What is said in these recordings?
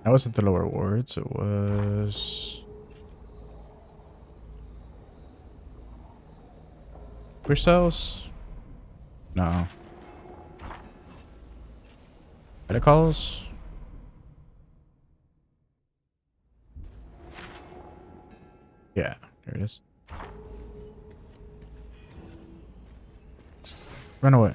That wasn't the lower wards. It was push cells. No. Protocols. Yeah, there it is. Run away.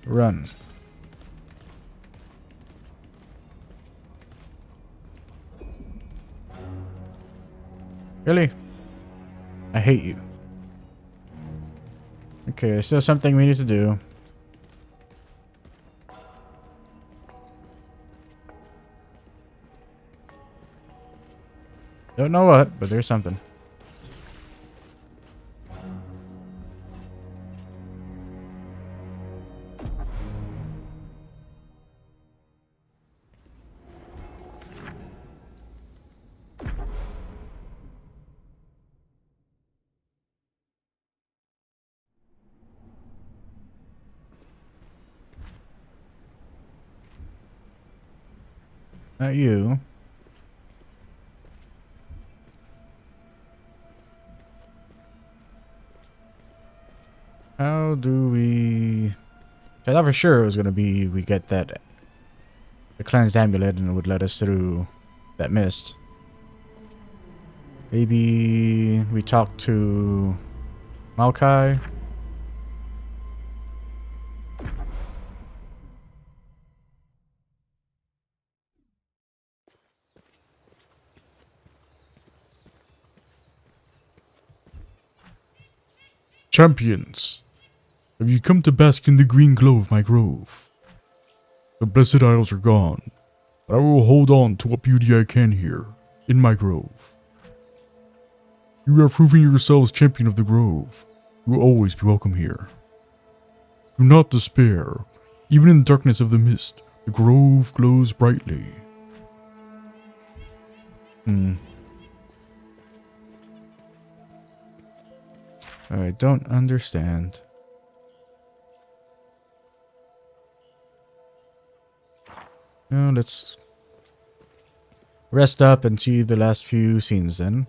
Run. Really? I hate you. Okay, there's still something we need to do. Don't know what, but there's something. Not you. How do we... I thought for sure it was going to be we get that... the cleansed amulet and it would let us through that mist. Maybe we talk to Maokai. Champions, have you come to bask in the green glow of my grove? The blessed isles are gone, but I will hold on to what beauty I can here, in my grove. You are proving yourselves champion of the grove. You will always be welcome here. Do not despair. Even in the darkness of the mist, the grove glows brightly. I don't understand. Now let's rest up and see the last few scenes then.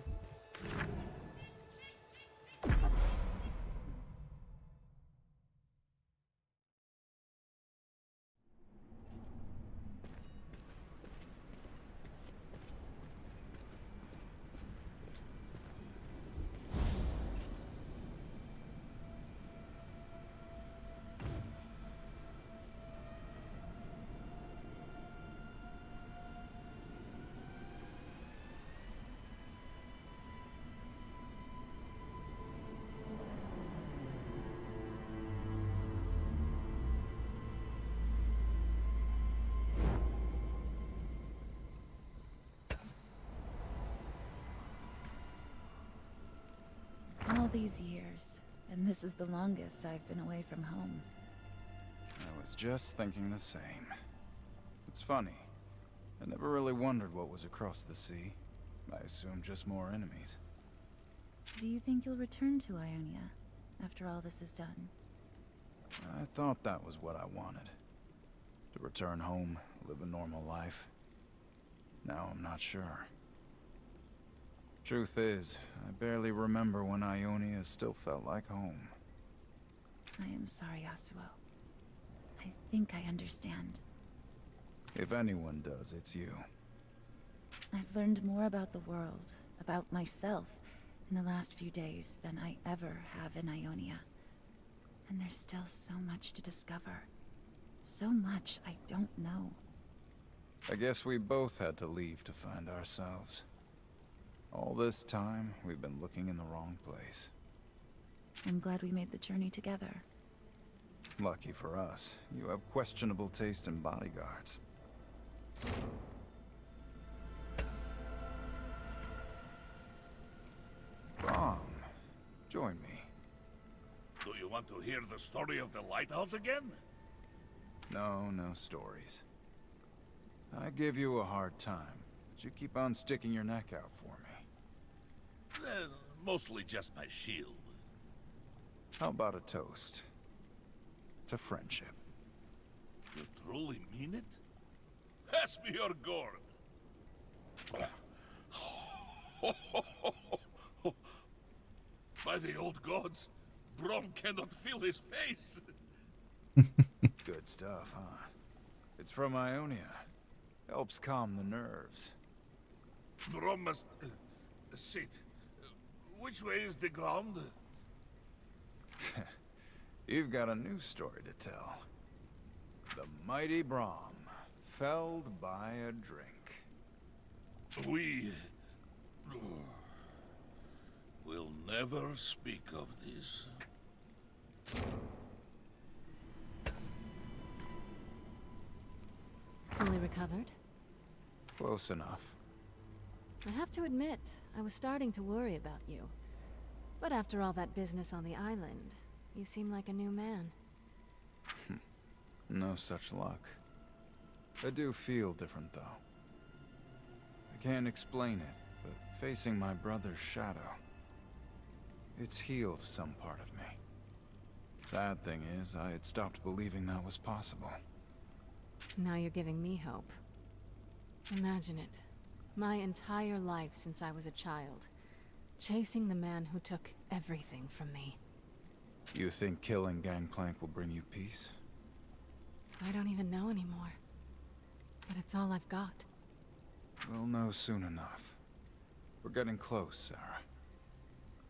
All these years, and this is the longest I've been away from home. I was just thinking the same. It's funny. I never really wondered what was across the sea. I assumed just more enemies. Do you think you'll return to Ionia after all this is done? I thought that was what I wanted. To return home, live a normal life. Now I'm not sure. Truth is, I barely remember when Ionia still felt like home. I am sorry, Yasuo. I think I understand. If anyone does, it's you. I've learned more about the world, about myself, in the last few days than I ever have in Ionia. And there's still so much to discover. So much I don't know. I guess we both had to leave to find ourselves. All this time, we've been looking in the wrong place. I'm glad we made the journey together. Lucky for us, you have questionable taste in bodyguards. Rom, join me. Do you want to hear the story of the lighthouse again? No stories. I give you a hard time, but you keep on sticking your neck out for me. Mostly just my shield. How about a toast? To friendship. You truly mean it? Pass me your gourd. By the old gods, Brom cannot feel his face. Good stuff, huh? It's from Ionia. Helps calm the nerves. Brom must sit. Which way is the ground? You've got a new story to tell. The mighty Brahm, felled by a drink. We will never speak of this. Fully recovered? Close enough. I have to admit, I was starting to worry about you. But after all that business on the island, you seem like a new man. No such luck. I do feel different, though. I can't explain it, but facing my brother's shadow, it's healed some part of me. Sad thing is, I had stopped believing that was possible. Now you're giving me hope. Imagine it. My entire life since I was a child. Chasing the man who took everything from me. You think killing Gangplank will bring you peace? I don't even know anymore. But it's all I've got. We'll know soon enough. We're getting close, Sarah.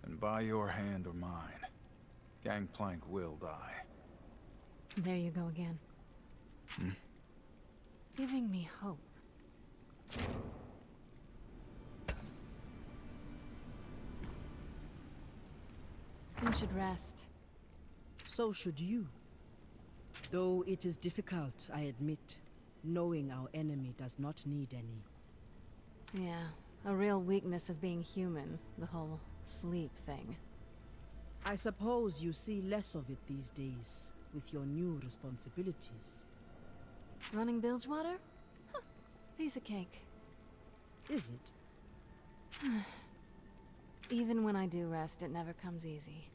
And by your hand or mine, Gangplank will die. There you go again. Giving me hope. You should rest. So should you. Though it is difficult, I admit, knowing our enemy does not need any. Yeah, a real weakness of being human, the whole sleep thing. I suppose you see less of it these days, with your new responsibilities. Running Bilgewater? Huh, piece of cake. Is it? Even when I do rest, it never comes easy.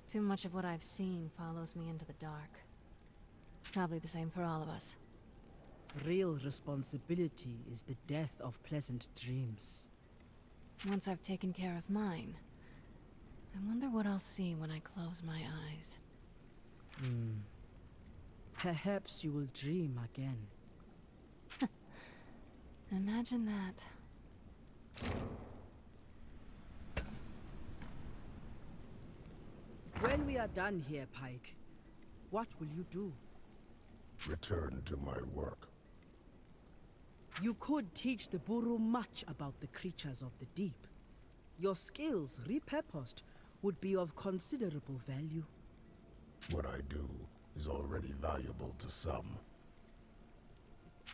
Too much of what I've seen follows me into the dark. Probably the same for all of us. Real responsibility is the death of pleasant dreams. Once I've taken care of mine, I wonder what I'll see when I close my eyes. Perhaps you will dream again. Imagine that. When we are done here, Pike, what will you do? Return to my work. You could teach the Buru much about the creatures of the deep. Your skills, repurposed, would be of considerable value. What I do is already valuable to some.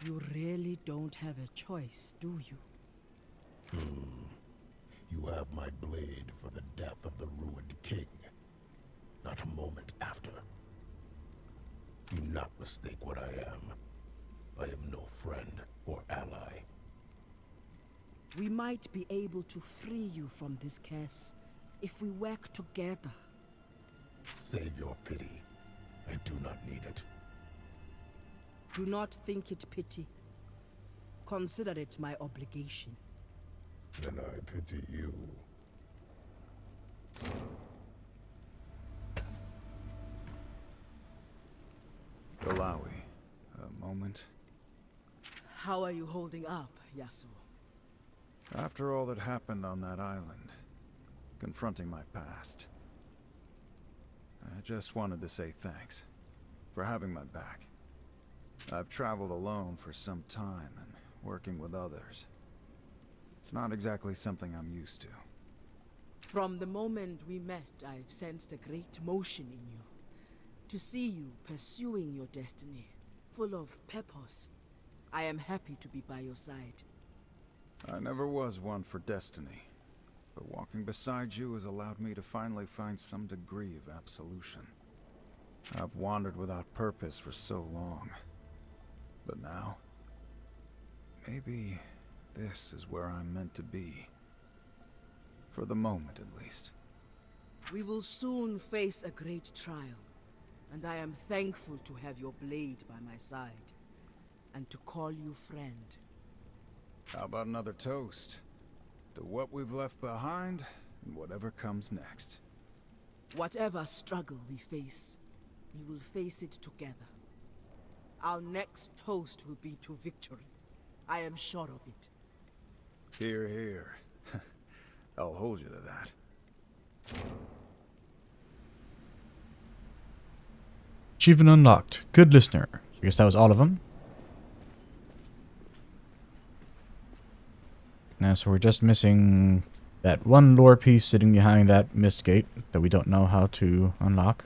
You really don't have a choice, do you? You have my blade for the death of the ruined king. Not a moment after. Do not mistake what I am. I am no friend or ally. We might be able to free you from this curse if we work together. Save your pity. I do not need it. Do not think it pity. Consider it my obligation. Then I pity you. Alawi, a moment. How are you holding up, Yasuo? After all that happened on that island, confronting my past, I just wanted to say thanks for having my back. I've traveled alone for some time and working with others. It's not exactly something I'm used to. From the moment we met, I've sensed a great motion in you. To see you pursuing your destiny, full of purpose, I am happy to be by your side. I never was one for destiny, but walking beside you has allowed me to finally find some degree of absolution. I've wandered without purpose for so long, but now, maybe this is where I'm meant to be. For the moment, at least. We will soon face a great trial, and I am thankful to have your blade by my side, and to call you friend. How about another toast? To what we've left behind, and whatever comes next. Whatever struggle we face, we will face it together. Our next toast will be to victory. I am sure of it. Here, here. I'll hold you to that. Achievement unlocked. Good listener. I guess that was all of them. Now, so we're just missing that one lore piece sitting behind that mist gate that we don't know how to unlock.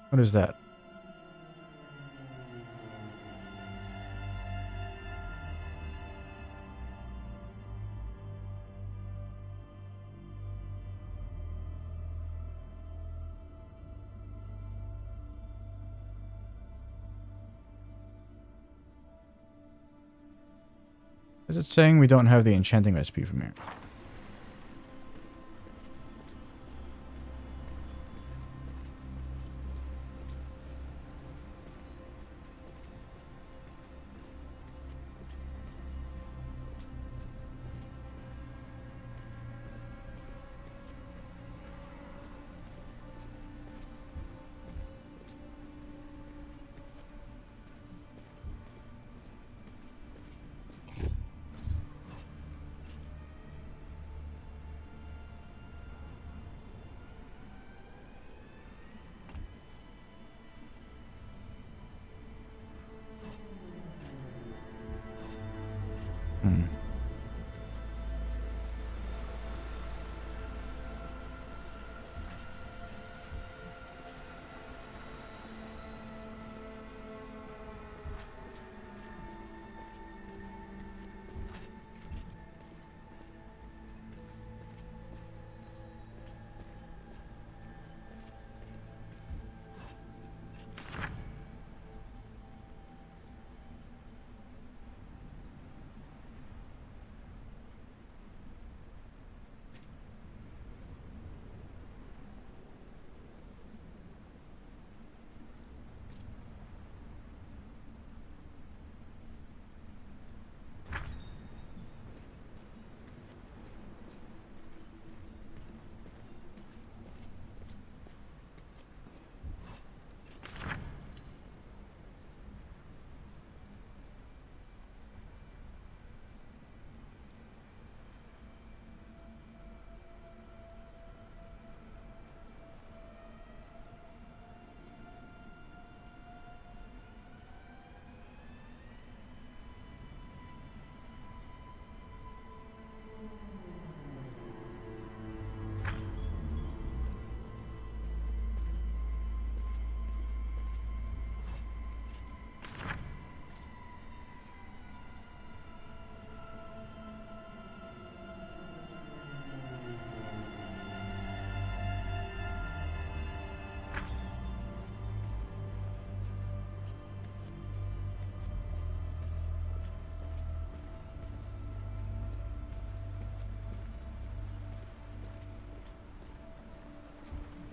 What is that? Is it saying we don't have the enchanting recipe from here?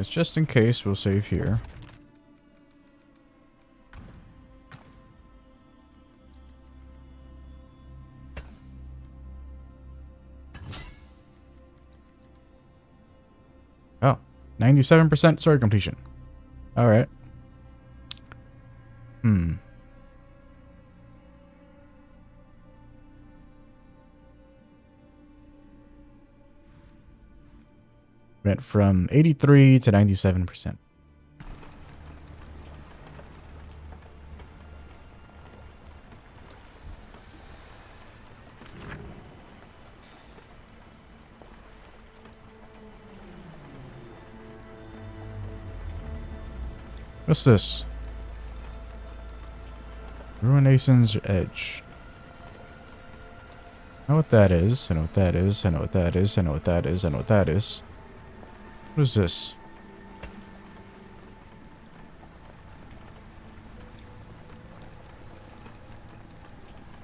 It's just in case, we'll save here. Oh, 97% story completion. Alright. Went from 83 to 97%. What's this? Ruination's Edge. I know what that is. I know what that is. I know what that is. I know what that is. I know what that is. What is this?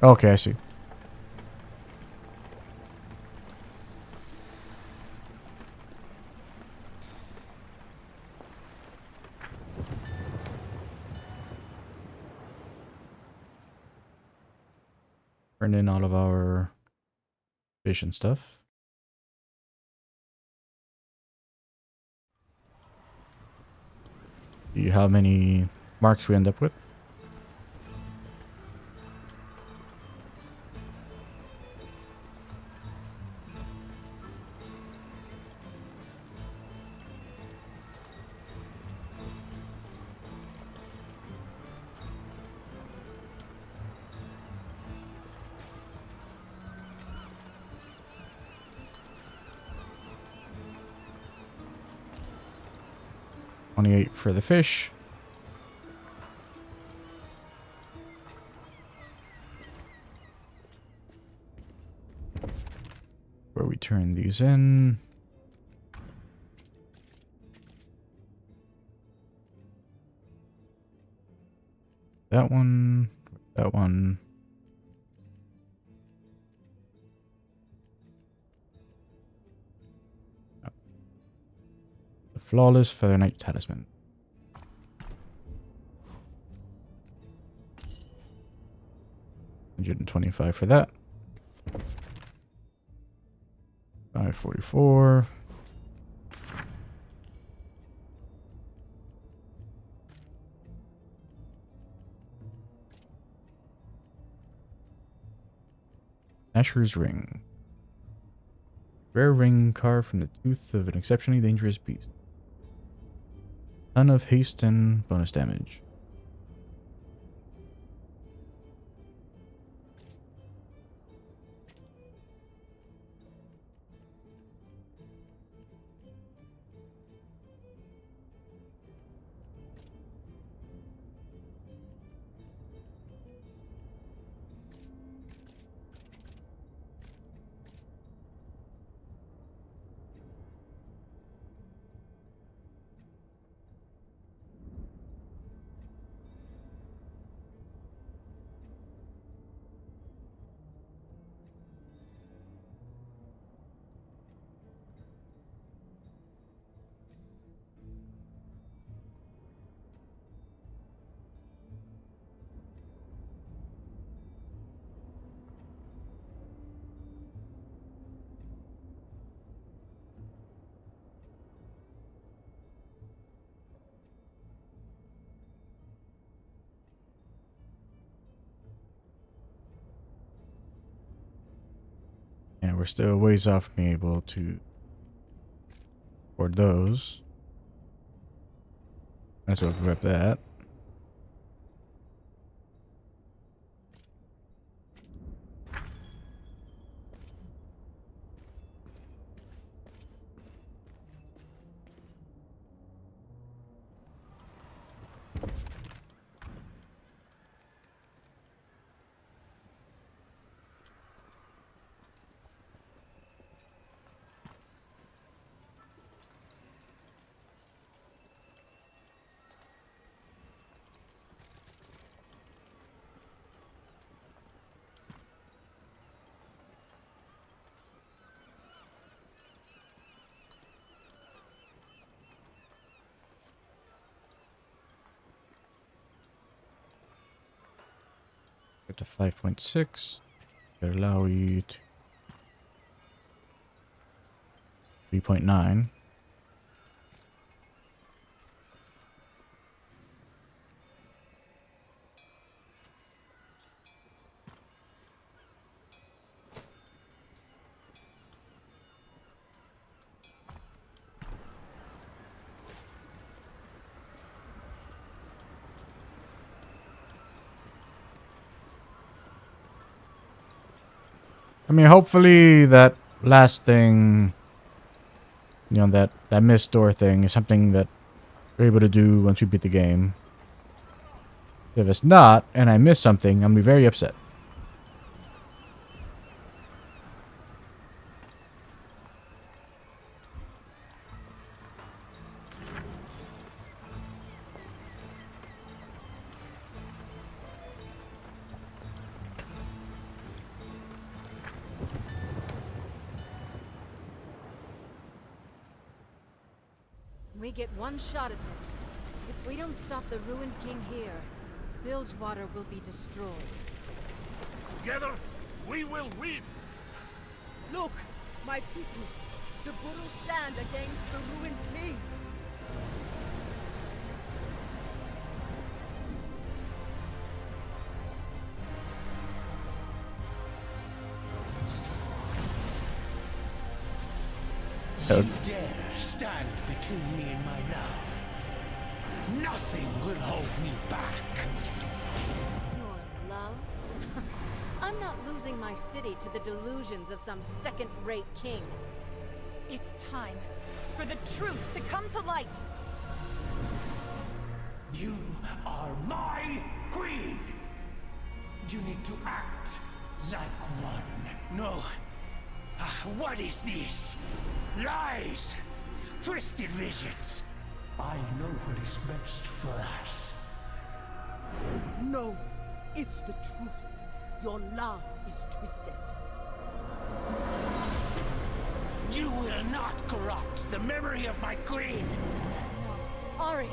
Okay, I see. Turn in all of our vision stuff. See how many marks we end up with. $28 for the fish. Where we turn these in. That one. That one. The Flawless Feather Knight Talisman. $125 for that. 544. Asher's Ring. Rare ring carved from the tooth of an exceptionally dangerous beast. Ton of haste and bonus damage. And we're still ways off being able to afford those. Might as well grab that. Get to 5.6. That allow you to 3.9. I mean, hopefully that last thing, you know, that mist door thing is something that we're able to do once we beat the game. If it's not, and I miss something, I'm gonna be very upset. We get one shot at this. If we don't stop the Ruined King here, Bilgewater will be destroyed. Together, we will win. Look, my people. The Buru stand against the ruined king. Dare stand between me and my love. Nothing will hold me back. Your love? I'm not losing my city to the delusions of some second-rate king. It's time for the truth to come to light. You are my queen. You need to act like one. No. What is this? Lies! Twisted visions! I know what is best for us. No, it's the truth. Your love is twisted. You will not corrupt the memory of my queen! Ari!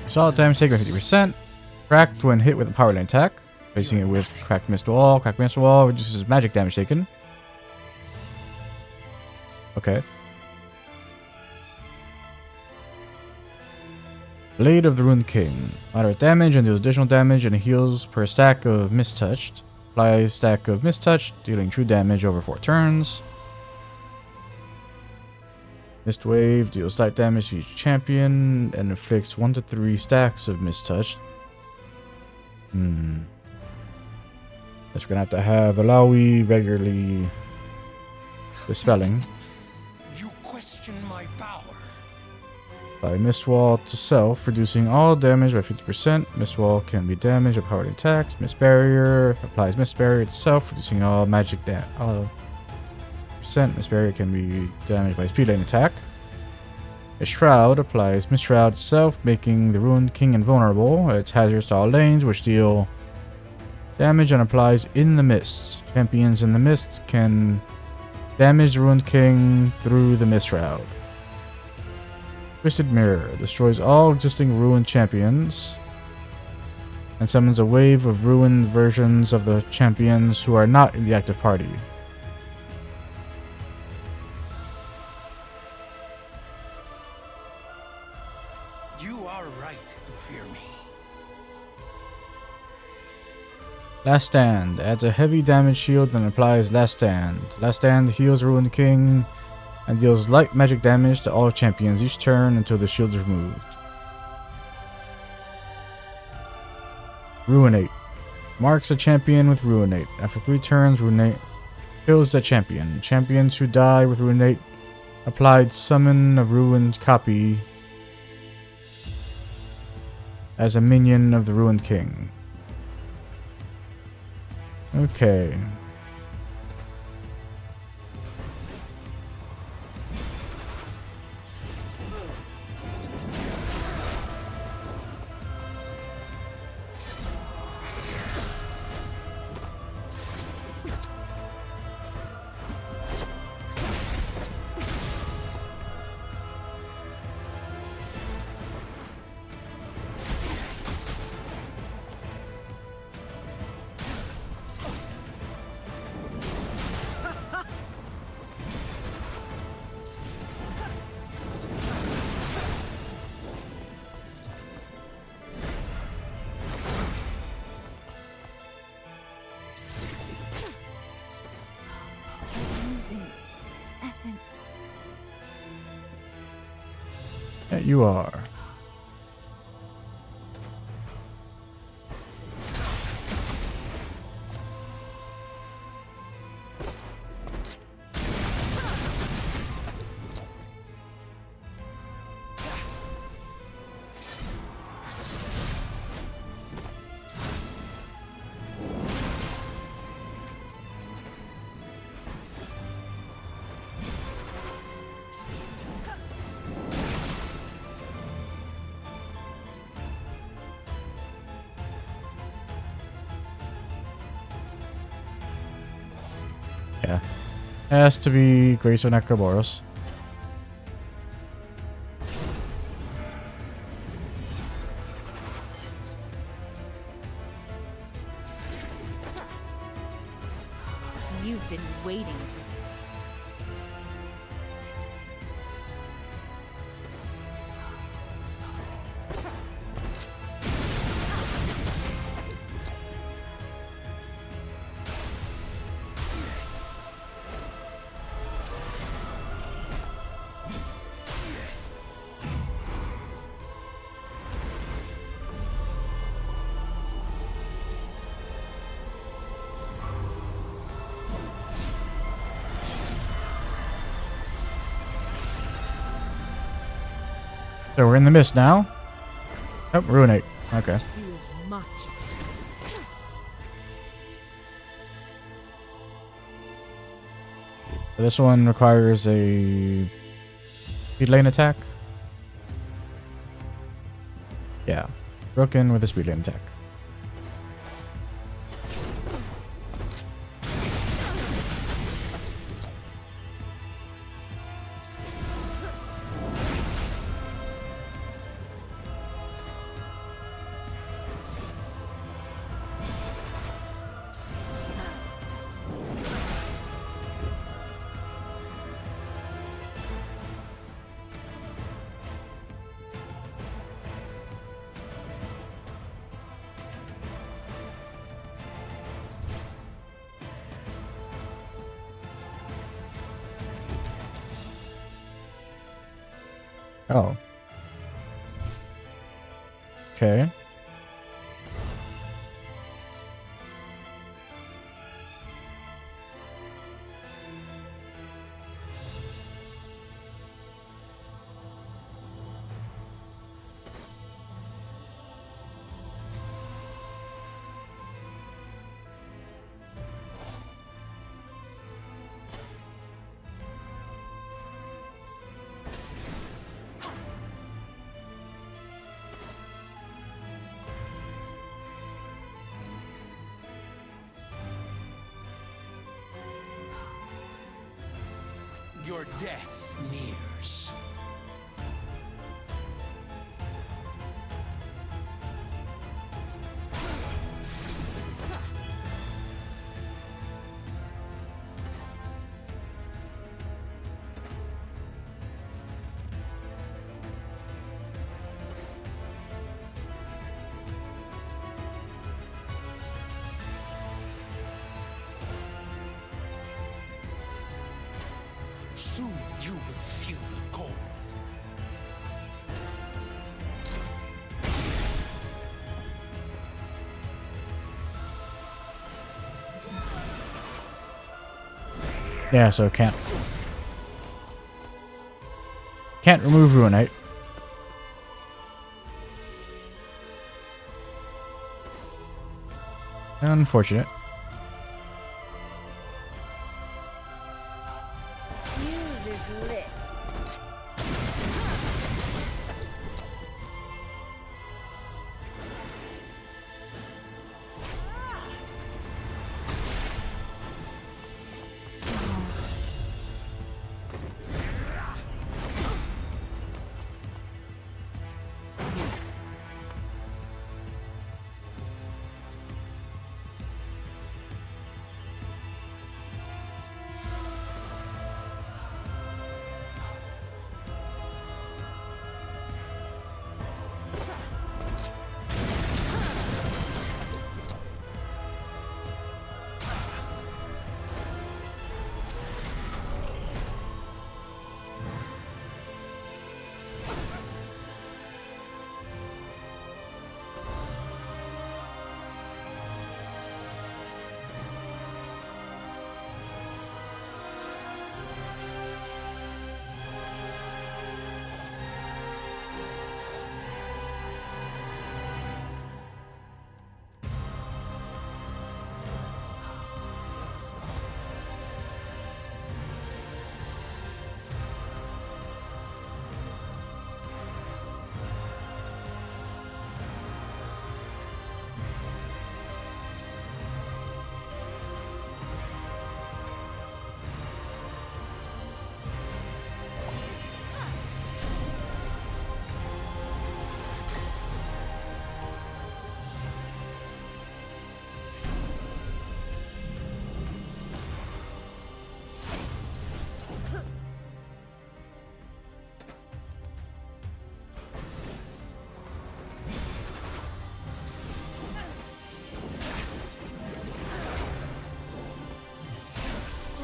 Solid damage taken 50%. Cracked when hit with a power line attack. Facing it with Cracked Mist Wall. Cracked Mist Wall reduces magic damage taken. Okay. Blade of the Ruined King. Moderate damage and deals additional damage and heals per stack of Mistouched. Applies stack of Mistouched, dealing true damage over 4 turns. Mist Wave deals light damage to each champion and inflicts 1 to 3 stacks of Mistouched. Guess we're gonna have to have Alawi regularly dispelling. You question my power. Apply Mist Wall to self, reducing all damage by 50%. Mist Wall can be damaged by powered attacks. Mist Barrier applies Mist Barrier to self, reducing all magic damage. Mist Barrier can be damaged by speed lane attack. A Shroud applies Mist Shroud itself, making the Ruined King invulnerable. It's hazardous to all lanes, which deal damage and applies in the mist. Champions in the mist can damage the Ruined King through the Mist Shroud. Twisted Mirror destroys all existing ruined champions and summons a wave of ruined versions of the champions who are not in the active party. You are right to fear me. Last Stand adds a heavy damage shield and applies Last Stand. Last Stand heals Ruined King and deals light magic damage to all champions each turn until the shield is removed. Ruinate. Marks a champion with Ruinate. After 3 turns, Ruinate kills the champion. Champions who die with Ruinate applied summon a ruined copy as a minion of the Ruined King. Okay. That you are. Yeah. Has to be Grace Nakaboros. You've been waiting for this. So we're in the mist now. Oh, Ruinate. Okay. Feels much. This one requires a speed lane attack. Yeah. Broken with a speed lane attack. Oh. Okay. Your death nears. Soon you will feel the cold. Yeah, so can't remove Ruinate. Unfortunate. Fuse is lit.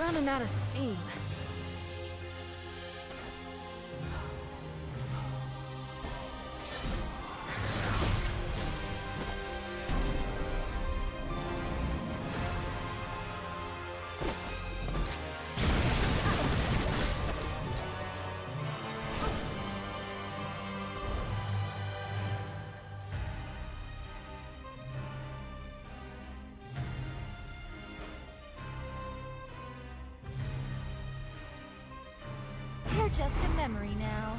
running out of steam. You're just a memory now.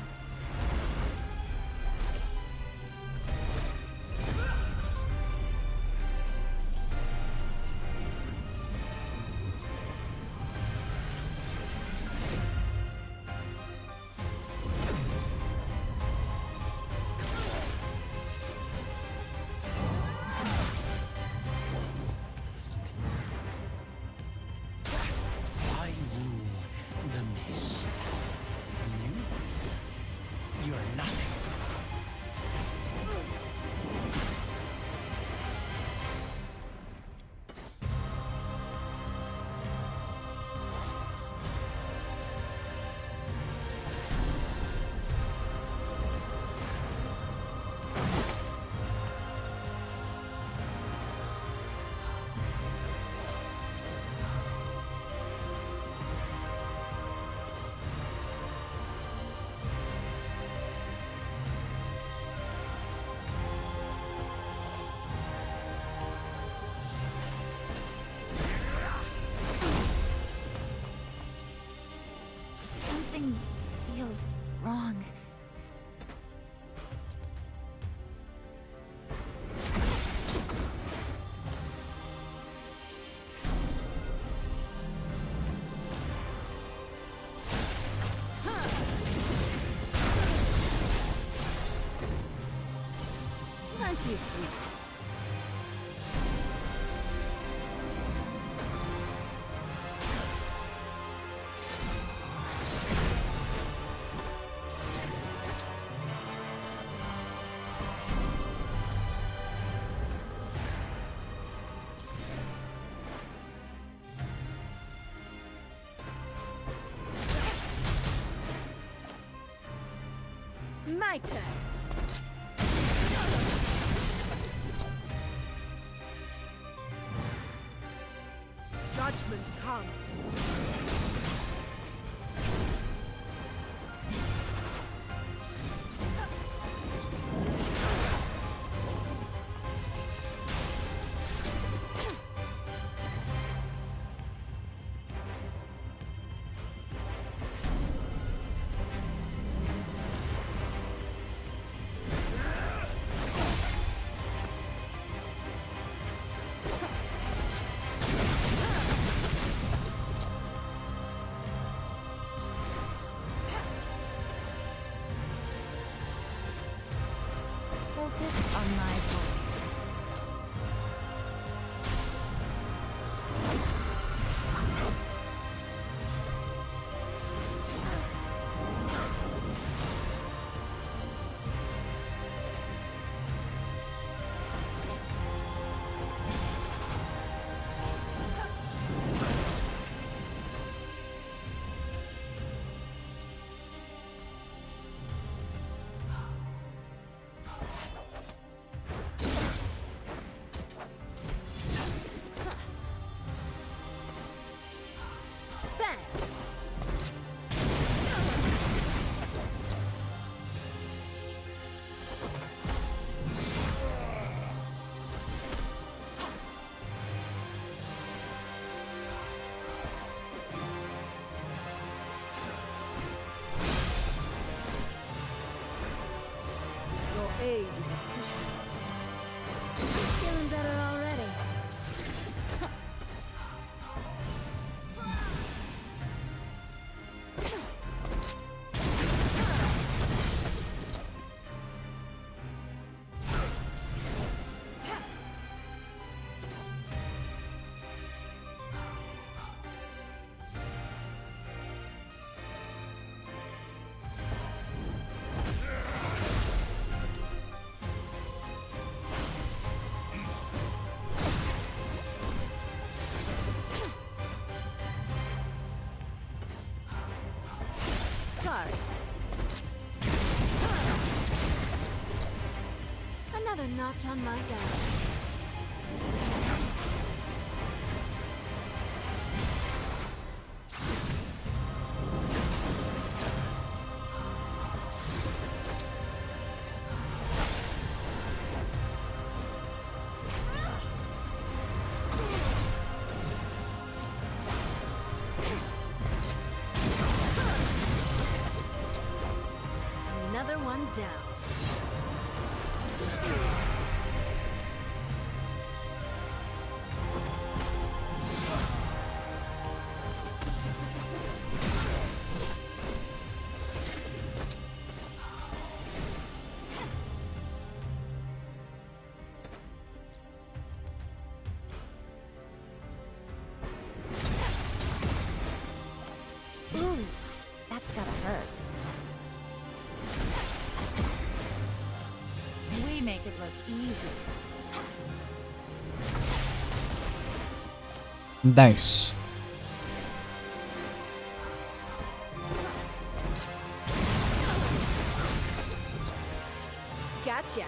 I rule the mist. And you're nothing. Something feels wrong. Aren't you sweet? My turn. Judgment comes. Focus on my voice. Watch on my back. Another one down. Ooh, that's gotta hurt. We make it look easy. Nice. Gotcha.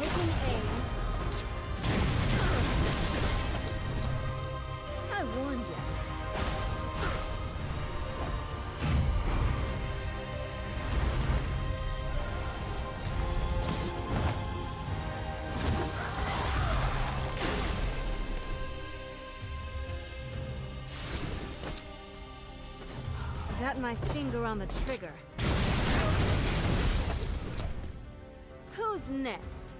Taking aim. I warned you. Got my finger on the trigger. Who's next?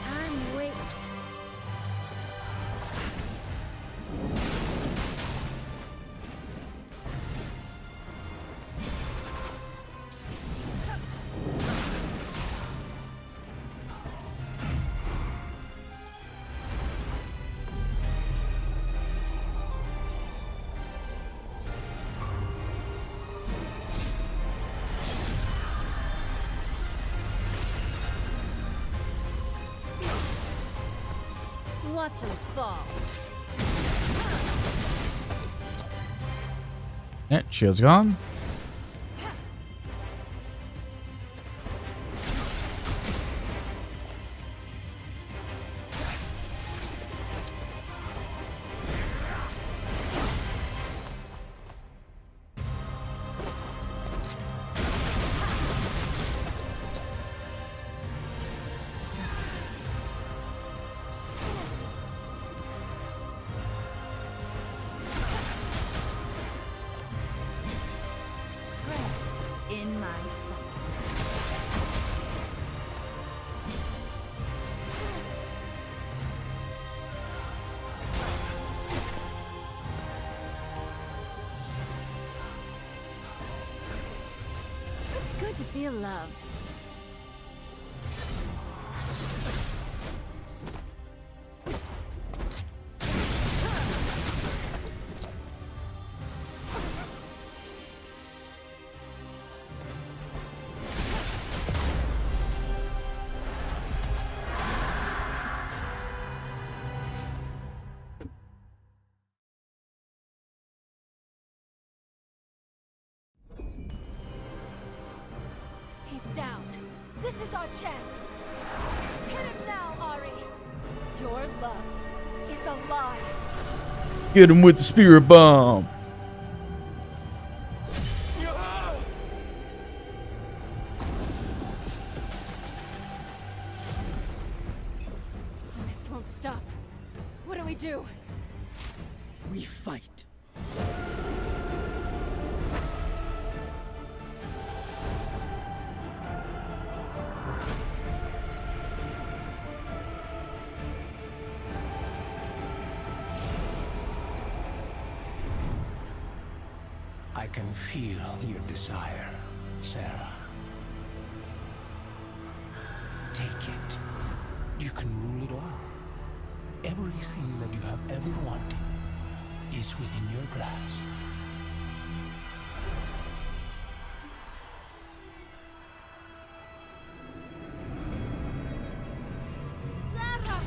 I'm waiting. Watch him fall. Yeah, shield's gone. In my sights. It's good to feel loved. down. This is our chance. Hit him now, Ari. Your love is a lie. Get him with the spirit bomb. The mist won't stop. What do we do? We fight. I can feel your desire, Sarah. Take it. You can rule it all. Everything that you have ever wanted is within your grasp. Sarah!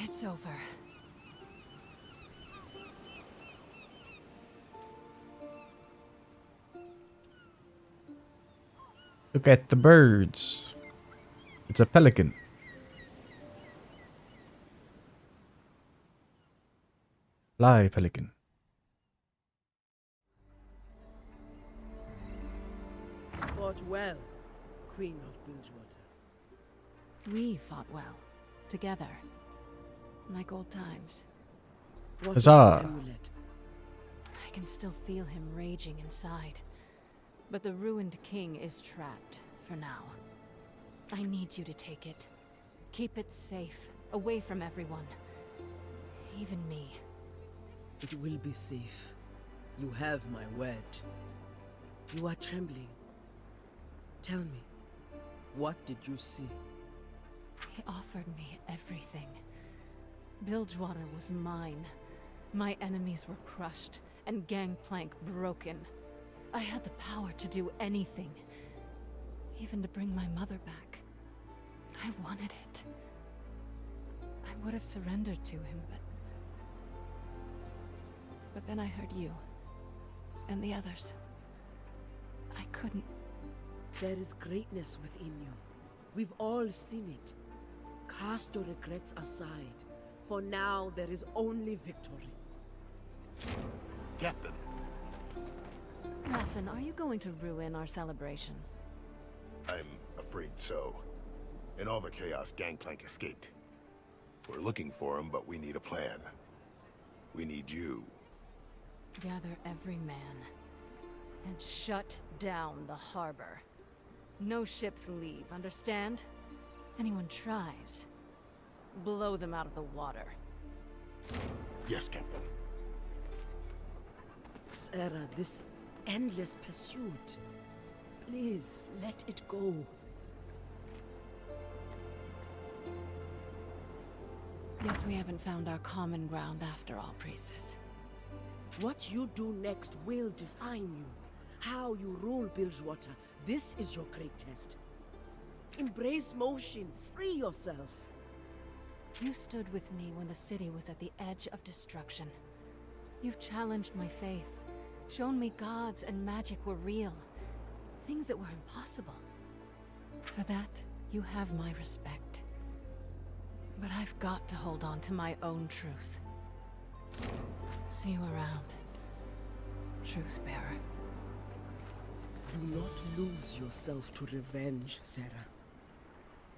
It's over. Look at the birds. It's a pelican. Fly, pelican. Fought well, Queen of Bilgewater. We fought well. Together. Like old times. What Huzzah. of the amulet? I can still feel him raging inside. But the ruined king is trapped, for now. I need you to take it. Keep it safe, away from everyone. Even me. It will be safe. You have my word. You are trembling. Tell me, what did you see? He offered me everything. Bilgewater was mine. My enemies were crushed, and Gangplank broken. I had the power to do anything. Even to bring my mother back. I wanted it. I would have surrendered to him, but then I heard you. And the others. I couldn't. There is greatness within you. We've all seen it. Cast your regrets aside. For now, there is only victory. Captain, Muffin, are you going to ruin our celebration? I'm afraid so. In all the chaos, Gangplank escaped. We're looking for him, but we need a plan. We need you. Gather every man. And shut down the harbor. No ships leave, understand? Anyone tries, blow them out of the water. Yes, Captain. Sarah, this endless pursuit. Please, let it go. Guess we haven't found our common ground after all, Priestess. What you do next will define you. How you rule Bilgewater. This is your great test. Embrace motion. Free yourself. You stood with me when the city was at the edge of destruction. You've challenged my faith, shown me gods and magic were real, things that were impossible. For that, you have my respect. But I've got to hold on to my own truth. See you around, Truth Bearer. Do not lose yourself to revenge, Sarah.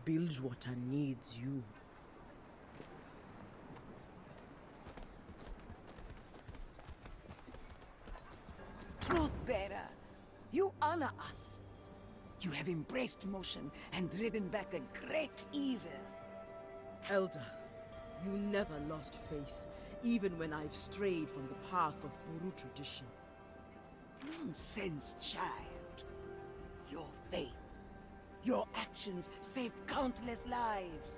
Bilgewater needs you. Truth-bearer, you honor us. You have embraced motion and driven back a great evil. Elder, you never lost faith, even when I've strayed from the path of Buru tradition. Nonsense, child. Your faith, your actions saved countless lives.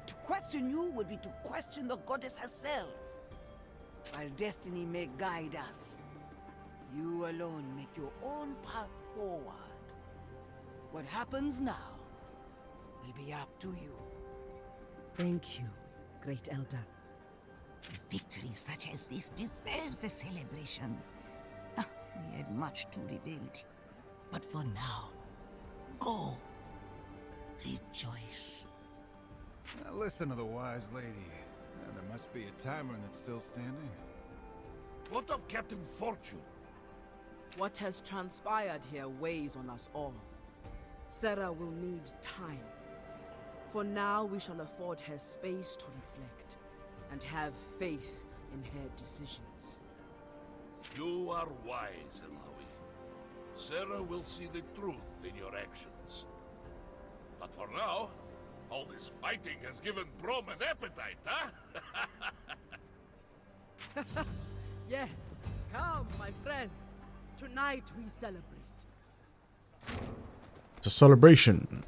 To question you would be to question the goddess herself. While destiny may guide us, you alone make your own path forward. What happens now will be up to you. Thank you, Great Elder. A victory such as this deserves a celebration. We have much to rebuild. But for now, go. Rejoice. Now listen to the wise lady. There must be a tavern that's still standing. What of Captain Fortune? What has transpired here weighs on us all. Sarah will need time. For now, we shall afford her space to reflect and have faith in her decisions. You are wise, Alawi. Sarah will see the truth in your actions. But for now, all this fighting has given Brom an appetite, huh? Yes, come, my friends. Tonight we celebrate. It's a celebration.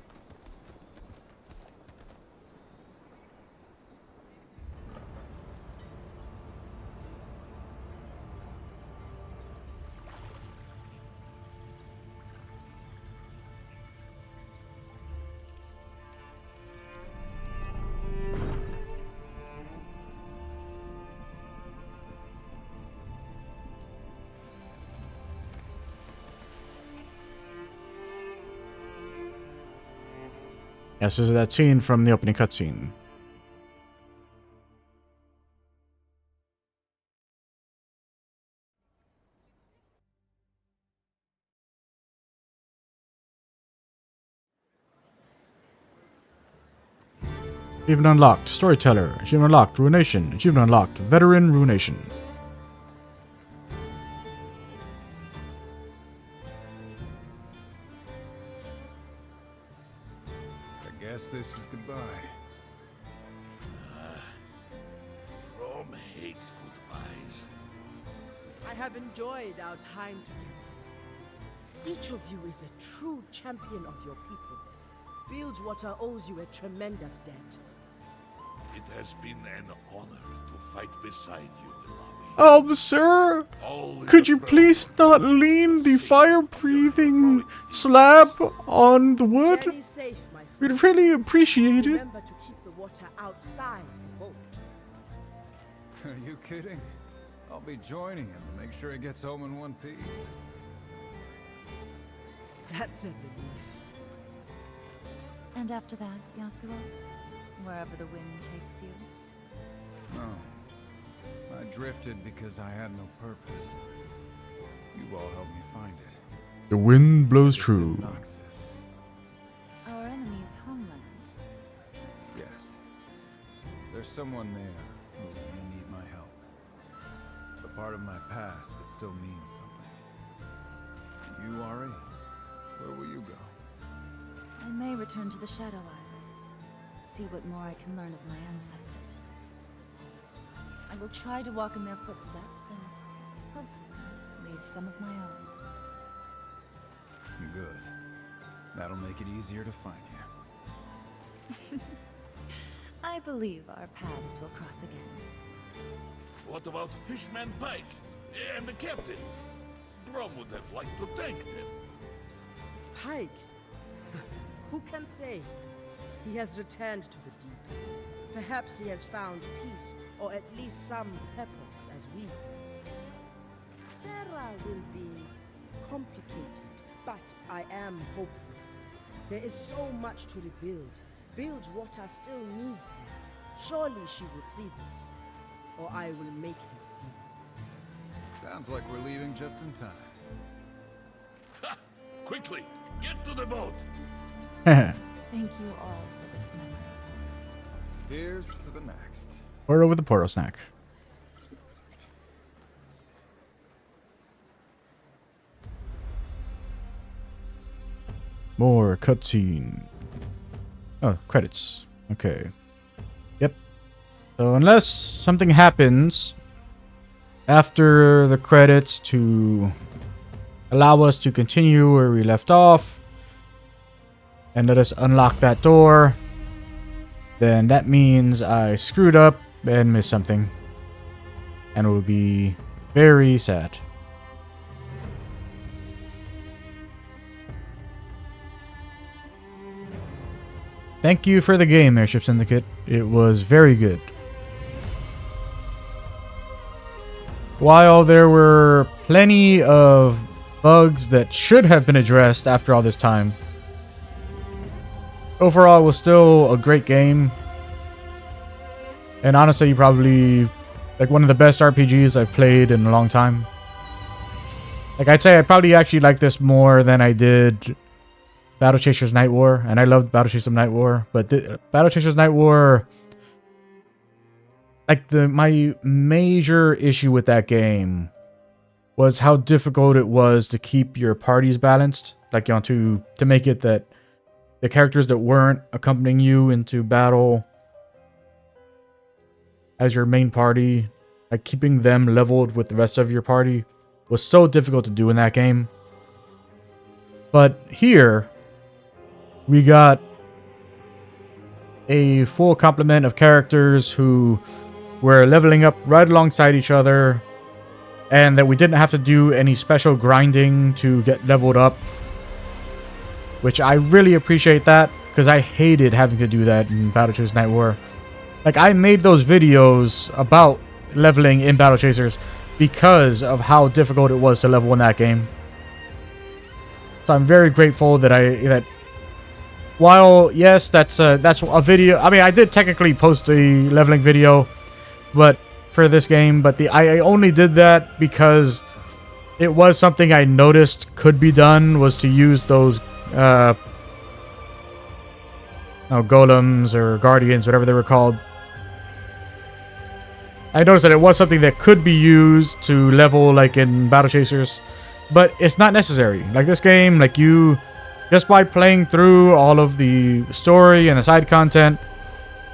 Yes, this is that scene from the opening cutscene. Achievement unlocked. Storyteller. Achievement unlocked. Ruination. Achievement unlocked. Veteran Ruination. I guess this is goodbye. Brom hates goodbyes. I have enjoyed our time together. Each of you is a true champion of your people. Bilgewater owes you a tremendous debt. It has been an honor to fight beside you, Ilawi. Oh, sir! All in Could the you front, please not lean the fire-breathing slab on the wood? Very safe, my friend. We'd really appreciate it. Remember to keep the water outside the boat. Are you kidding? I'll be joining him to make sure he gets home in one piece. That's a relief. And after that, Yasuo? Wherever the wind takes you. No. I drifted because I had no purpose. You all helped me find it. The wind blows It's true. in Noxus. Our enemy's homeland. Yes. There's someone there who may need my help. A part of my past that still means something. You, Ari? Where will you go? I may return to the Shadow Isles. See what more I can learn of my ancestors. I will try to walk in their footsteps and hopefully leave some of my own. Good. That'll make it easier to find you. I believe our paths will cross again. What about Fishman Pike and the captain? Brom would have liked to thank them. Pike? Who can say? He has returned to the deep. Perhaps he has found peace, or at least some purpose as we have. Sarah will be complicated, but I am hopeful. There is so much to rebuild. Bilgewater still needs her. Surely she will see this, or I will make her see. Sounds like we're leaving just in time. Ha! Quickly, get to the boat! Thank you all for this memory. Here's to the next. Or over the portal snack. More cutscene. Oh, credits. Okay. Yep. So unless something happens after the credits to allow us to continue where we left off and let us unlock that door, then that means I screwed up and missed something. And it would be very sad. Thank you for the game, Airship Syndicate. It was very good. While there were plenty of bugs that should have been addressed after all this time, overall it was still a great game. And honestly, probably like one of the best RPGs I've played in a long time. Like, I'd say I probably actually like this more than I did Battle Chasers Night War, and I loved Battle Chasers Night War, but Battle Chasers Night War, like my major issue with that game was how difficult it was to keep your parties balanced, like, you know, to make it that the characters that weren't accompanying you into battle as your main party, like keeping them leveled with the rest of your party was so difficult to do in that game. But here we got a full complement of characters who were leveling up right alongside each other, and that we didn't have to do any special grinding to get leveled up, which I really appreciate that, because I hated having to do that in Battle Chasers Night War. Like, I made those videos about leveling in Battle Chasers because of how difficult it was to level in that game. So I'm very grateful that while, yes, that's a video. I mean, I did technically post a leveling video, but for this game, but I only did that because it was something I noticed could be done, was to use those golems or guardians, whatever they were called. I noticed that it was something that could be used to level, like in Battle Chasers, but it's not necessary. Like, this game, like, you just by playing through all of the story and the side content,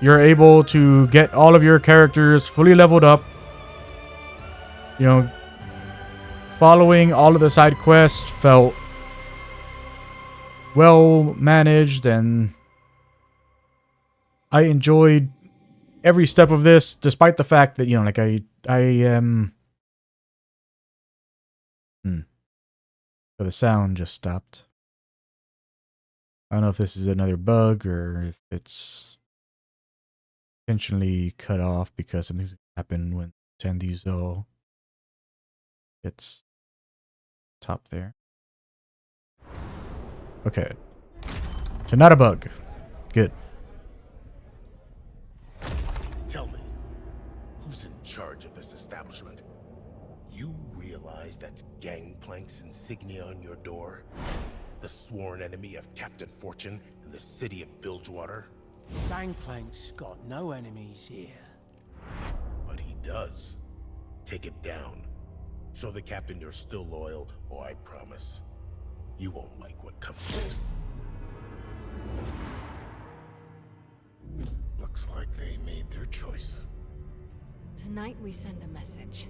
you're able to get all of your characters fully leveled up. You know, following all of the side quests felt well managed, and I enjoyed every step of this, despite the fact that, you know, like I am. So the sound just stopped. I don't know if this is another bug or if it's intentionally cut off because something's happened when Sandizo gets top there. Okay. So not a bug. Good. Tell me, who's in charge of this establishment? You realize that's Gangplank's insignia on your door? The sworn enemy of Captain Fortune in the city of Bilgewater? Gangplank's got no enemies here. But he does. Take it down. Show the captain you're still loyal, or I promise, you won't like what comes next. Looks like they made their choice. Tonight we send a message.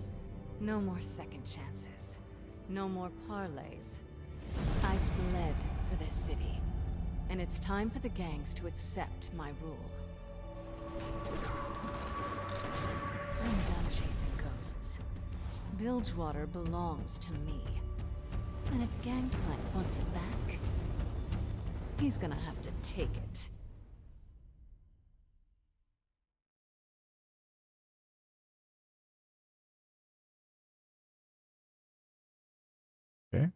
No more second chances. No more parlays. I've bled for this city, and it's time for the gangs to accept my rule. I'm done chasing ghosts. Bilgewater belongs to me. And if Gangplank wants it back, he's gonna have to take it. Okay.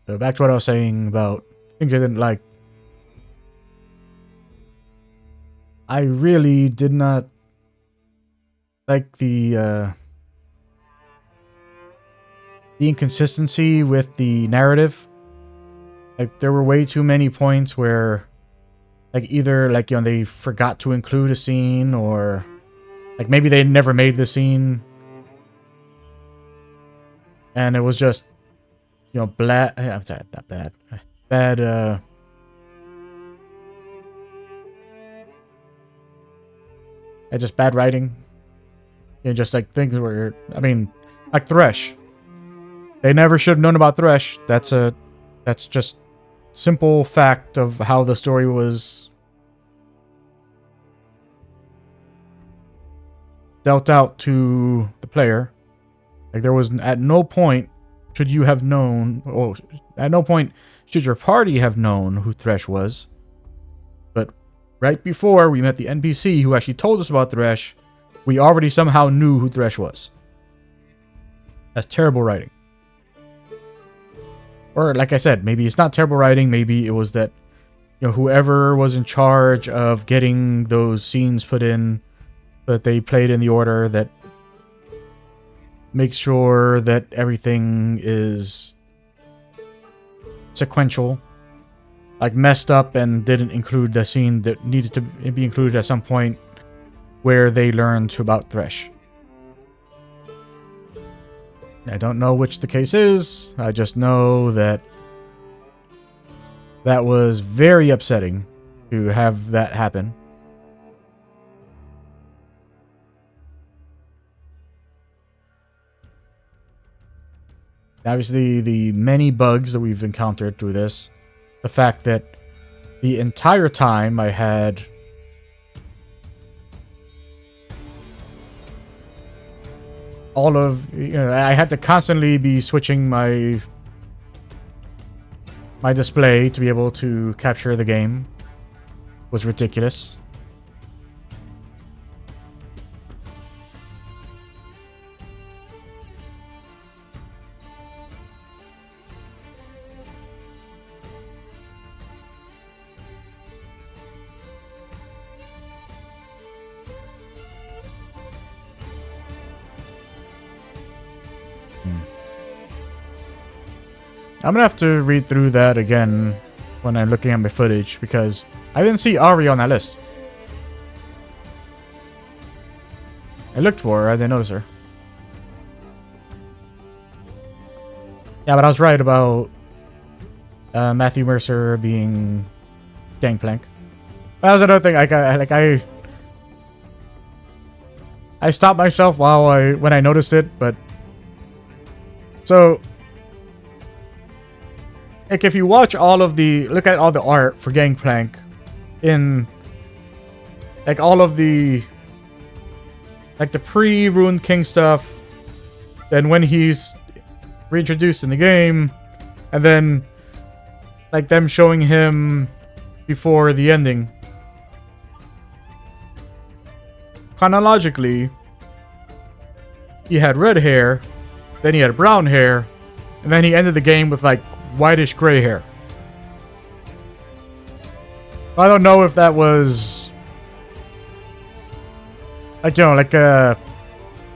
So back to what I was saying about things I didn't like. I really did not like the inconsistency with the narrative. Like, there were way too many points where, like, either, like, you know, they forgot to include a scene, or like maybe they never made the scene. And it was just, you know, I'm sorry, not bad. Bad, just bad writing. You know, just like things where, I mean, like Thresh. They never should have known about Thresh. That's just simple fact of how the story was dealt out to the player. Like, there was at no point should you have known, or at no point should your party have known who Thresh was. But right before we met the NPC who actually told us about Thresh, we already somehow knew who Thresh was. That's terrible writing. Or, like I said, maybe it's not terrible writing. Maybe it was that, you know, whoever was in charge of getting those scenes put in, that they played in the order that makes sure that everything is sequential, like messed up and didn't include the scene that needed to be included at some point where they learned about Thresh. I don't know which the case is. I just know that that was very upsetting to have that happen. Obviously, the many bugs that we've encountered through this, the fact that the entire time I had all of, you know, I had to constantly be switching my display to be able to capture the game was ridiculous. I'm gonna have to read through that again when I'm looking at my footage, because I didn't see Ari on that list. I looked for her, I didn't notice her. Yeah, but I was right about Matthew Mercer being Gangplank. That was another thing. I stopped myself when I noticed it, but so. Like, if you watch look at all the art for Gangplank in, like, all of the, like, the pre-Ruined King stuff, then when he's reintroduced in the game, and then, like, them showing him before the ending. Chronologically, he had red hair, then he had brown hair, and then he ended the game with, like, whitish gray hair. I don't know if that was, like, you know, like if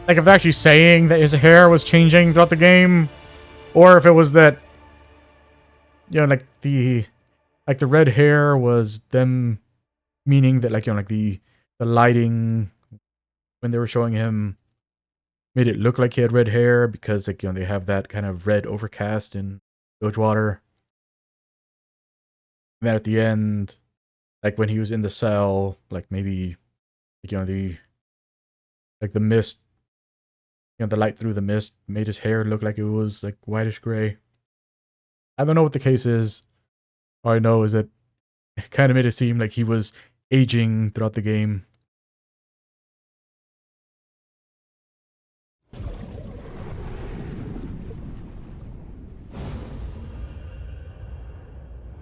they're actually saying that his hair was changing throughout the game, or if it was that, you know, like the red hair was them meaning that, like, you know, like the lighting when they were showing him made it look like he had red hair, because, like, you know, they have that kind of red overcast in Bilgewater. And then at the end, like when he was in the cell, like maybe, like, you know, the mist, you know, the light through the mist made his hair look like it was like whitish gray. I don't know what the case is. All I know is that it kind of made it seem like he was aging throughout the game.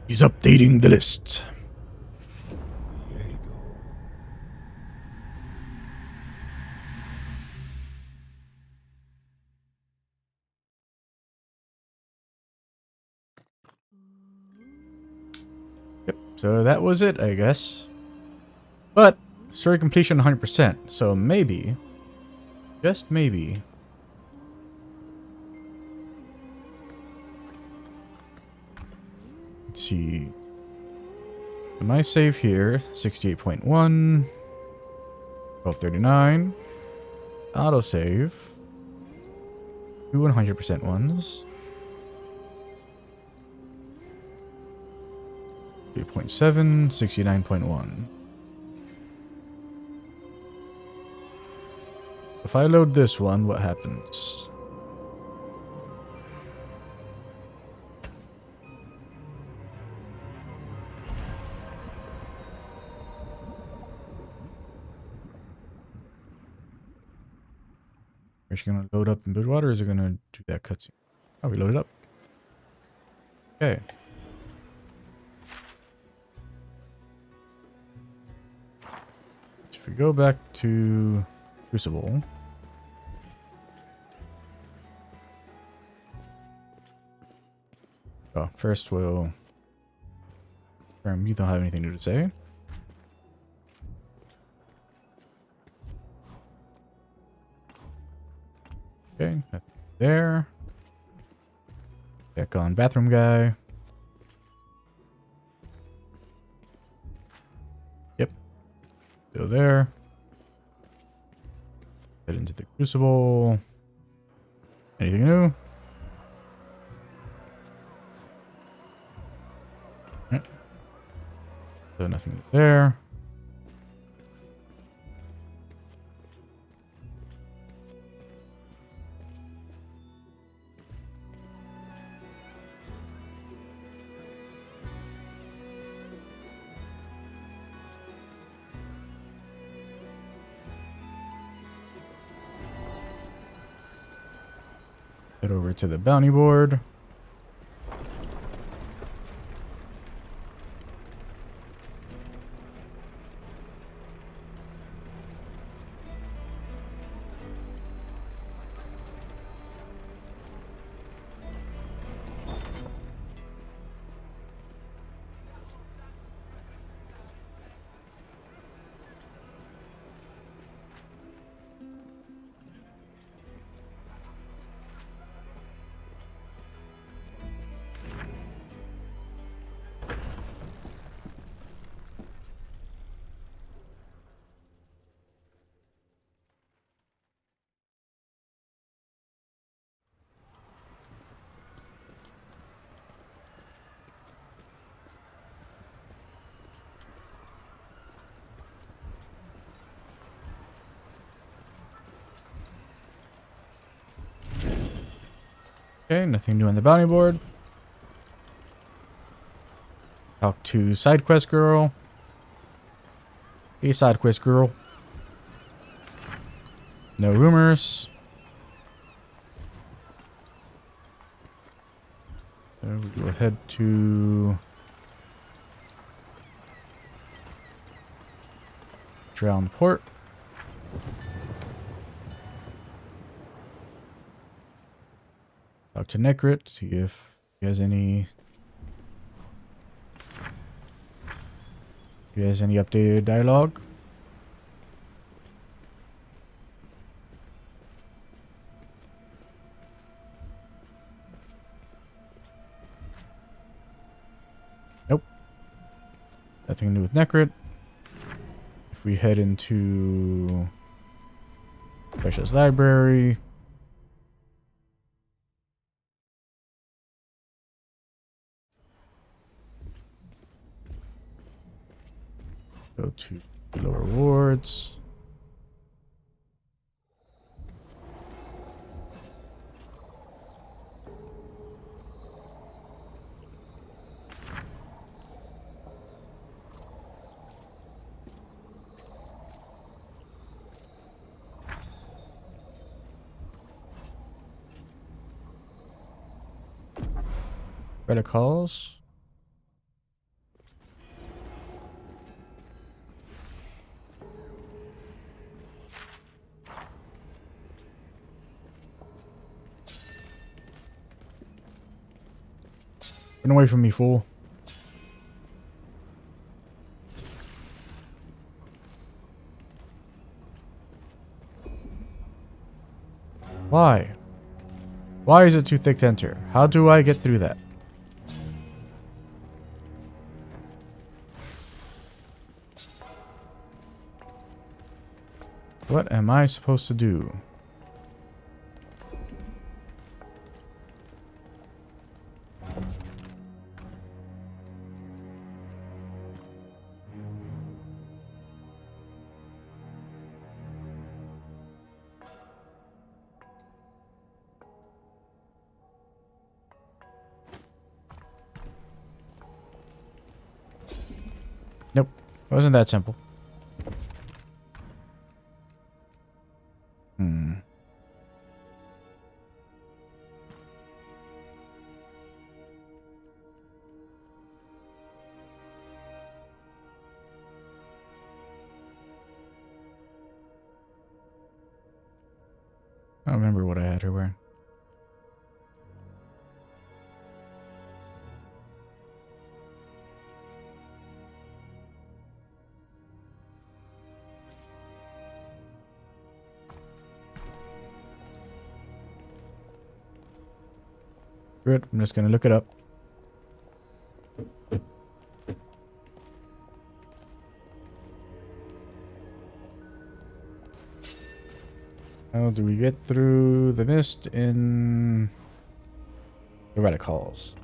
He's updating the list. Yep, so that was it, I guess. But story completion 100%, so maybe, just maybe, let's see. My save here, 68.1, 1239, autosave. Two 100% ones. 3.7, 69.1. If I load this one, what happens? Is she gonna load up in Bridgewater, or is it gonna do that cutscene? Oh, we loaded up. Okay. If we go back to Crucible. Oh, first we'll... You don't have anything to say. Okay, nothing there. Back on bathroom guy. Yep. Still there. Head into the Crucible. Anything new? Yep. So nothing there. Head over to the bounty board. Okay, nothing new on the bounty board. Talk to side quest girl. Hey, side quest girl. No rumors. So we go ahead to Drown Port. Talk to Necrit, see if he has any updated dialogue. Nope. Nothing new with Necrit. If we head into Precious Library. Go to lower rewards. Credit calls. Run away from me, fool. Why? Why is it too thick to enter? How do I get through that? What am I supposed to do? Wasn't that simple. Hmm. I don't remember what I had her wearing. Good. I'm just gonna look it up. How do we get through the mist in the Relic Halls?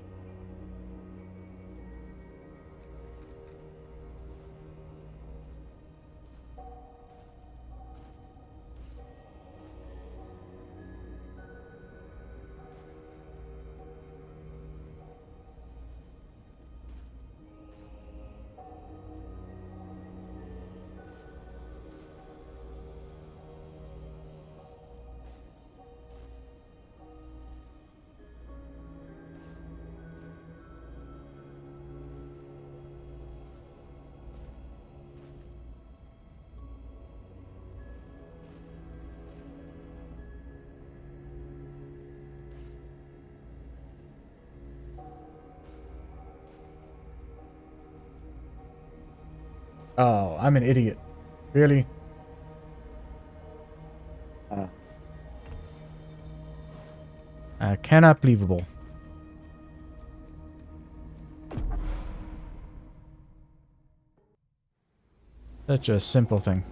Oh, I'm an idiot. Really? Cannot believable. Such a simple thing.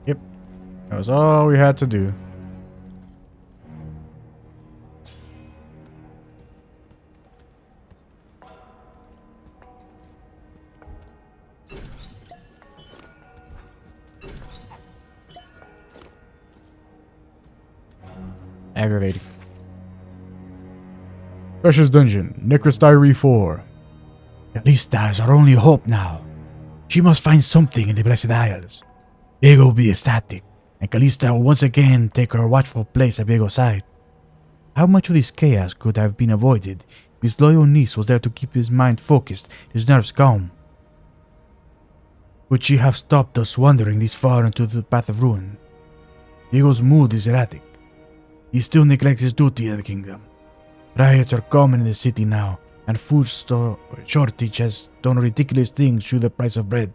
Yep. That was all we had to do. Aggravating. Precious Dungeon, Necros Diary 4. Calista is our only hope now. She must find something in the Blessed Isles. Viego will be ecstatic, and Calista will once again take her watchful place at Viego's side. How much of this chaos could have been avoided if his loyal niece was there to keep his mind focused, his nerves calm? Would she have stopped us wandering this far into the path of ruin? Viego's mood is erratic. He still neglects his duty in the kingdom. Riots are common in the city now, and food shortage has done ridiculous things to the price of bread.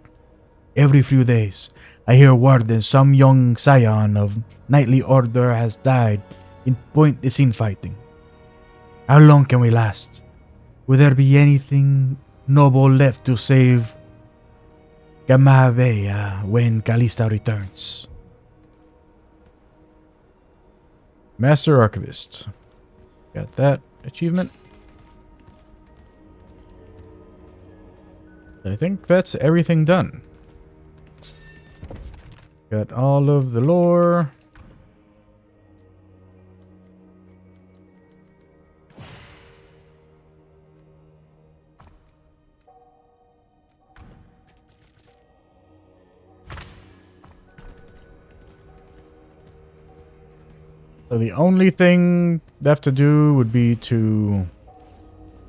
Every few days, I hear word that some young scion of knightly order has died in pointless infighting. How long can we last? Will there be anything noble left to save Gamavea when Calista returns? Master Archivist. Got that achievement. I think that's everything done. Got all of the lore. So the only thing left to do would be to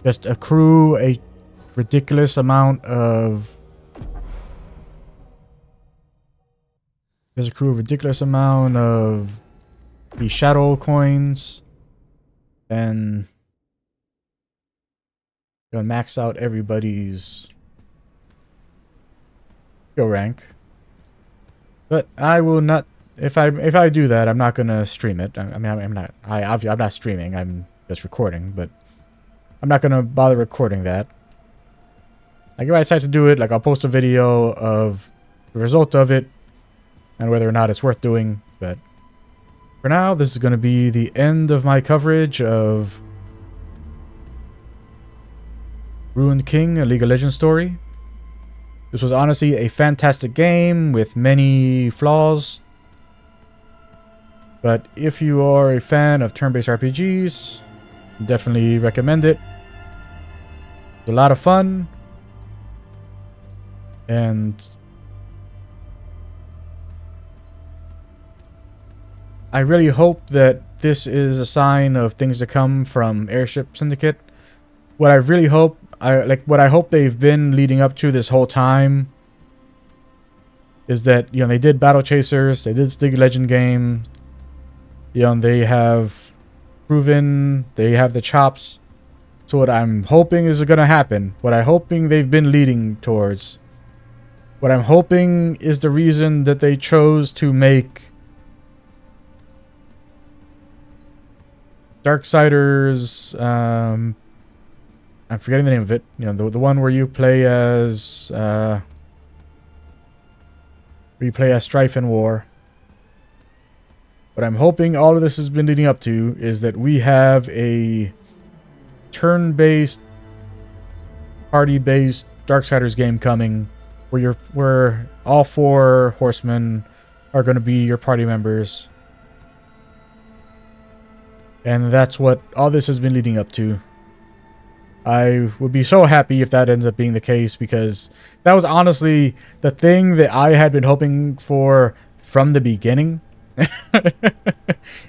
just accrue a ridiculous amount of... Just accrue a ridiculous amount of the shadow coins. And... Gonna max out everybody's skill rank. But I will not... If I do that, I'm not gonna stream it. I'm not streaming. I'm just recording. But I'm not gonna bother recording that. Like if I decide to do it, like I'll post a video of the result of it and whether or not it's worth doing. But for now, this is gonna be the end of my coverage of Ruined King, a League of Legends story. This was honestly a fantastic game with many flaws. But if you are a fan of turn-based RPGs, definitely recommend it. It's a lot of fun. And I really hope that this is a sign of things to come from Airship Syndicate. What I really hope, what I hope they've been leading up to this whole time is that, you know, they did Battle Chasers, they did this League of Legends game. You know, they have proven they have the chops. So what I'm hoping is going to happen, what I'm hoping they've been leading towards, what I'm hoping is the reason that they chose to make Darksiders, I'm forgetting the name of it, you know, the one where you play as Strife and War. What I'm hoping all of this has been leading up to is that we have a turn-based, party-based Darksiders game coming where all 4 horsemen are going to be your party members. And that's what all this has been leading up to. I would be so happy if that ends up being the case, because that was honestly the thing that I had been hoping for from the beginning.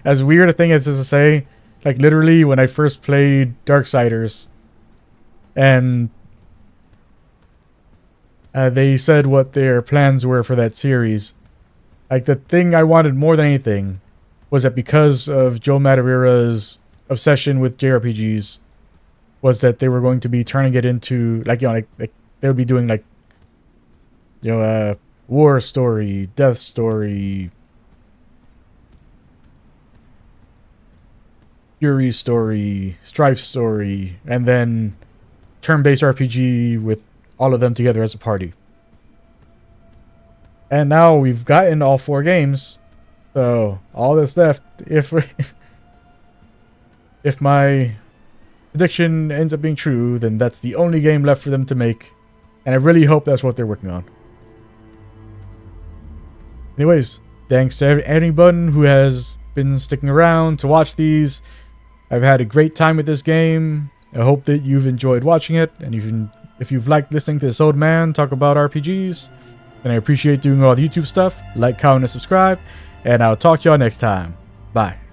As weird a thing as this to say, like literally when I first played Darksiders and they said what their plans were for that series, like the thing I wanted more than anything was that because of Joe Madureira's obsession with JRPGs, was that they were going to be turning it into, like, you know, like they would be doing, like, you know, war story, death story, Fury story, Strife story, and then turn-based RPG with all of them together as a party. And now we've gotten all 4 games, so all that's left, if my prediction ends up being true, then that's the only game left for them to make, and I really hope that's what they're working on. Anyways, thanks to anyone who has been sticking around to watch these. I've had a great time with this game. I hope that you've enjoyed watching it, and if you've liked listening to this old man talk about RPGs, then I appreciate doing all the YouTube stuff. Like, comment, and subscribe, and I'll talk to y'all next time. Bye.